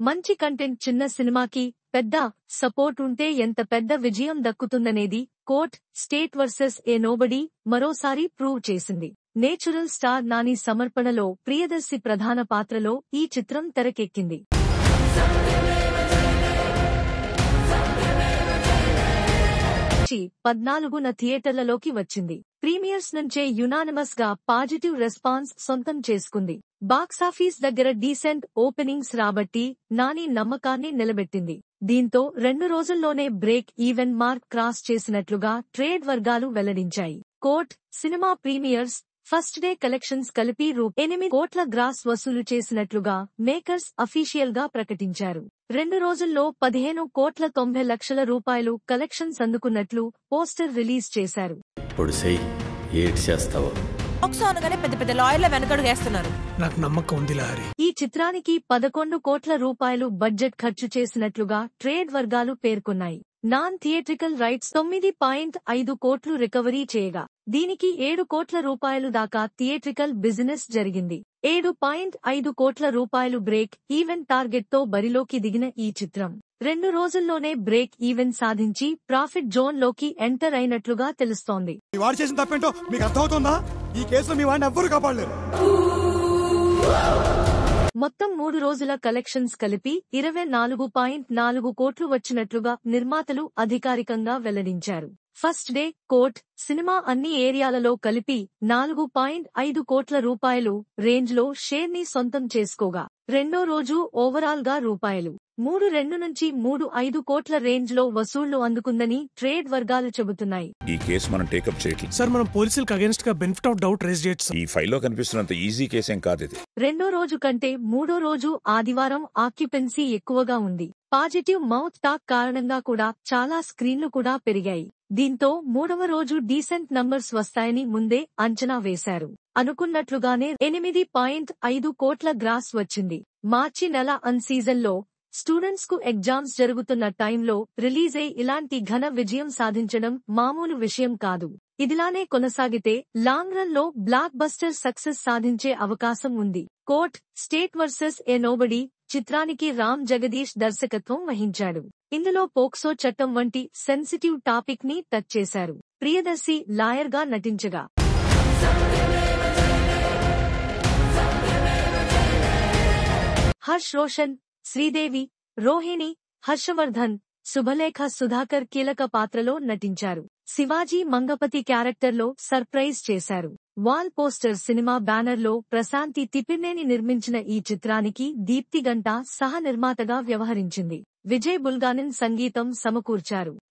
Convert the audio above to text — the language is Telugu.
మంచి కంటెంట్ చిన్న సినిమాకి పెద్ద సపోర్ట్ ఉంటే ఎంత పెద్ద విజయం దక్కుతుందనేది కోర్ట్ స్టేట్ వర్సెస్ ఏ నోబడీ మరోసారి ప్రూవ్ చేసింది. నేచురల్ స్టార్ నాని సమర్పణలో ప్రియదర్శి ప్రధాన పాత్రలో ఈ చిత్రం తెరకెక్కింది. 14న థియేటర్లలోకి వచ్చింది. ప్రీమియర్స్ నుంచే యునానిమస్ గా పాజిటివ్ రెస్పాన్స్ సొంతం చేసుకుంది. బాక్సాఫీస్ దగ్గర డీసెంట్ ఓపెనింగ్స్ రాబట్టి నాని నమ్మకాన్ని నిలబెట్టింది. దీంతో 2 రోజుల్లోనే బ్రేక్ ఈవెన్ మార్క్ క్రాస్ చేసినట్లుగా ట్రేడ్ వర్గాలు వెల్లడించాయి. Court cinema premieres first day collections కలిపి రూ.8 కోట్ల గ్రాస్ వసూలు చేసినట్లుగా మేకర్స్ అఫీషియల్ గా ప్రకటించారు. 2 రోజుల్లో 15 కోట్ల 90 లక్షల రూపాయలు కలెక్షన్స్ అందుకున్నట్లు పోస్టర్ రిలీజ్ చేశారు. పెద్ద పెద్ద లాయర్ల వెనకడుగేస్తున్నారు. నాకు నమ్మకం ఉంది లారీ. ఈ చిత్రానికి 11 కోట్ల రూపాయలు బడ్జెట్ ఖర్చు చేసినట్లుగా ట్రేడ్ వర్గాలు పేర్కొన్నాయి. నాన్ థియేట్రికల్ రైట్స్ 9.5 కోట్లు రికవరీ చేయగా దీనికి 7 కోట్ల రూపాయలు దాకా థియేట్రికల్ బిజినెస్ జరిగింది. 7.5 కోట్ల రూపాయలు బ్రేక్ ఈవెన్ టార్గెట్ తో బరిలోకి దిగిన ఈ చిత్రం 2 రోజుల్లోనే బ్రేక్ ఈవెన్ సాధించి ప్రాఫిట్ జోన్ లోకి ఎంటర్ అయినట్లుగా తెలుస్తోంది. మొత్తం 3 రోజుల కలెక్షన్స్ కలిపి 24.4 కోట్లు వచ్చినట్లుగా నిర్మాతలు అధికారికంగా వెల్లడించారు. ఫస్ట్ డే కోర్ట్ సినిమా అన్ని ఏరియాలలో కలిపి 4.5 కోట్ల రూపాయలు రేంజ్ లో షేర్ ని సొంతం చేసుకోగా రెండో రోజు ఓవరాల్ గా రూ.3.2 నుంచి 3.5 కోట్ల రేంజ్ లో వసూళ్లు అందుకుందని ట్రేడ్ వర్గాలు చెబుతున్నాయి. ఈ కేసు మనం టేకప్ చేయట్లేదు సార్. మనం పోలీసులకు అగేన్స్ట్ గా బెనిఫిట్ ఆఫ్ డౌట్ రేజ్ చేయొచ్చు. ఈ ఫైల్లో కనిపిస్తున్నంత ఈజీ కేసేం కాదు ఇది. రెండో రోజు కంటే మూడో రోజు ఆదివారం ఆక్యుపెన్సీ ఎక్కువగా ఉంది. పాజిటివ్ మౌత్ టాక్ కారణంగా కూడా చాలా స్క్రీన్లు కూడా పెరిగాయి. దీంతో మూడవ రోజు డీసెంట్ నంబర్స్ వస్తాయని ముందే అంచనా వేశారు. అనుకున్నట్లుగానే 8.5 కోట్ల గ్రాస్ వచ్చింది. మార్చి నెల అన్ సీజన్ లో స్టూడెంట్స్ కు ఎగ్జామ్స్ జరుగుతున్న టైంలో రిలీజ్ అయి ఇలాంటి ఘన విజయం సాధించడం మామూలు విషయం కాదు. ఇదిలానే కొనసాగితే లాంగ్ రన్ లో బ్లాక్ బస్టర్ సక్సెస్ సాధించే అవకాశం ఉంది. కోర్ట్ స్టేట్ వర్సెస్ ఏ నోబడీ చిత్రానికి రామ్ జగదీష్ దర్శకత్వం వహించాడు. ఇందులో పోక్సో చట్టం వంటి సెన్సిటివ్ టాపిక్ ని టచ్ చేశారు. ప్రియదర్శి లాయర్ గా నటించగా హర్ష్ రోషన్, శ్రీదేవి, రోహిణి, హర్షవర్ధన్, శుభలేఖ సుధాకర్ కీలక పాత్రలో నటించారు. శివాజీ మంగపతి క్యారెక్టర్లో సర్ప్రైజ్ చేశారు. వాల్ పోస్టర్ సినిమా బ్యానర్లో ప్రశాంతి తిప్పిర్నేని నిర్మించిన ఈ చిత్రానికి దీప్తి గంటా సహ నిర్మాతగా వ్యవహరించింది. విజయ్ బుల్గానిన్ సంగీతం సమకూర్చారు.